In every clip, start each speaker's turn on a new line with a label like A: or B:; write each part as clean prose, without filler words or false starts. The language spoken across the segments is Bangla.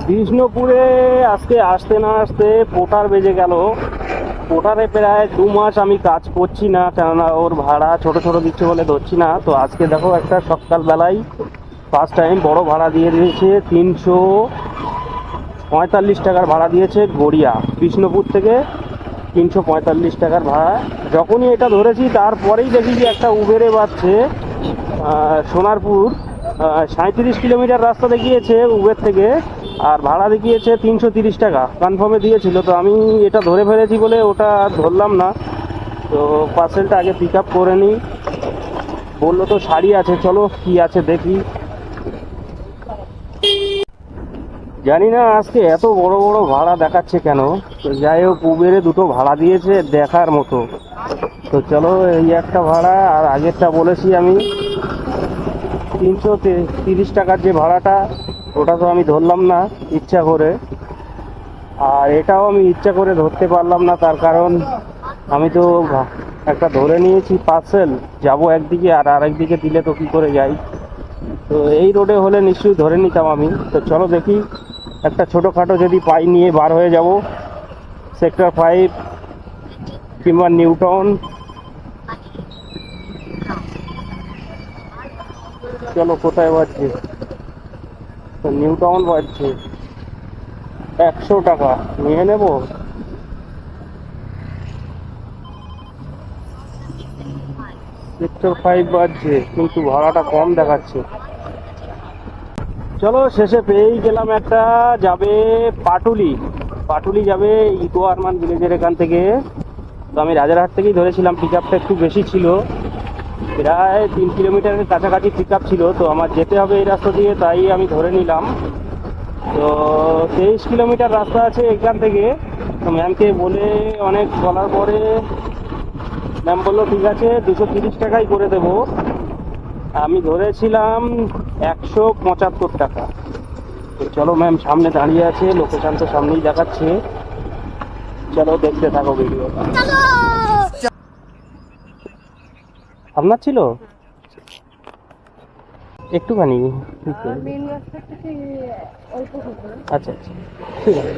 A: বিষ্ণুপুরে আজকে আসতে না আসতে পোটার বেজে গেল। পোটারে প্রায় 2 মাস আমি কাজ করছি না, কেননা ওর ভাড়া ছোট ছোট দিচ্ছে বলে ধরছি না। তো আজকে দেখো একটা সকালবেলায় ফার্স্ট টাইম বড় ভাড়া দিয়ে দিয়েছে, 345 টাকার ভাড়া দিয়েছে গড়িয়া বিষ্ণুপুর থেকে। 345 টাকার ভাড়া। যখনই এটা ধরেছি তারপরেই দেখি যে একটা উবেরে বাজছে সোনারপুর, 37 কিলোমিটার রাস্তা দেখিয়েছে উবের থেকে, আর ভাড়া দেখিয়েছে 330 টাকা কনফার্মে দিয়েছিল। তো আমি এটা ধরে ফেলেছি বলে ওটা ধরলাম না। তো পার্সেলটা আগে পিক আপ করে নিই। বললো তো শাড়ি আছে, চলো কি আছে দেখি। জানি না আজকে এত বড় বড় ভাড়া দেখাচ্ছে কেন। তো যাই হোক, উবেরে দুটো ভাড়া দিয়েছে দেখার মতো। তো চলো, এই একটা ভাড়া, আর আগেরটা বলেছি আমি 330 টাকার যে ভাড়াটা, ওটা তো আমি ধরলাম না ইচ্ছা করে। আর এটাও আমি ইচ্ছা করে ধরতে পারলাম না, তার কারণ আমি তো একটা ধরে নিয়েছি পার্সেল, যাব একদিকে আর আরেকদিকে দিলে তো কী করে যাই। তো এই রোডে হলে নিশ্চয়ই ধরে নিতাম আমি। তো চলো দেখি, একটা ছোটোখাটো যদি পাই নিয়ে বার হয়ে যাব, সেক্টর 5 কিংবা নিউ টাউন। চলো, কোথায় বাজছে? তো নিউ টাউন বাজছে। 100 টাকা নিয়ে নেব। সেক্টর 5 বাজছে, কিন্তু ভাড়াটা কম দেখাচ্ছে। চলো, শেষে পেয়েই গেলাম একটা, যাবে পাটুলি। পাটুলি যাবে ইকো আরমান ভিলেজের এখান থেকে। তো আমি রাজারহাট থেকেই ধরেছিলাম, পিক আপটা একটু বেশি ছিল, প্রায় 3 কিলোমিটারের কাছাকাছি পিক আপ ছিল। তো আমার যেতে হবে এই রাস্তা দিয়ে, তাই আমি ধরে নিলাম। তো 23 কিলোমিটার রাস্তা আছে এখান থেকে। তো ম্যামকে বলে অনেক বলার পরে ম্যাম বললো ঠিক আছে, 230 টাকাই করে দেবো। আমি ধরেছিলাম 175 টাকা। তো চলো, ম্যাম সামনে দাঁড়িয়ে আছে, লোকেশন তো সামনেই দেখাচ্ছে। চলো দেখতে থাকো ভিডিও। আপনার ছিল একটুখানি? আচ্ছা আচ্ছা, ঠিক আছে।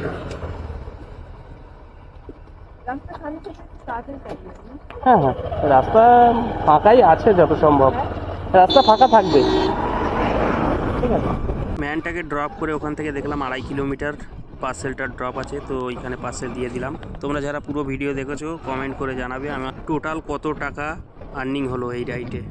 A: হ্যাঁ হ্যাঁ, রাস্তা ফাঁকাই আছে যত সম্ভব, রাস্তা ফাঁকা থাকবে। ঠিক আছে। ম্যানটাকে ড্রপ করে ওখান থেকে দেখলাম 2.5 কিলোমিটার পার্সেলটা ড্রপ আছে, তো ওইখানে পার্সেল দিয়ে দিলাম। তোমরা যারা পুরো ভিডিও দেখেছো কমেন্ট করে জানাবে আমার টোটাল কত টাকা আর্নিং হলো এই রাইডে।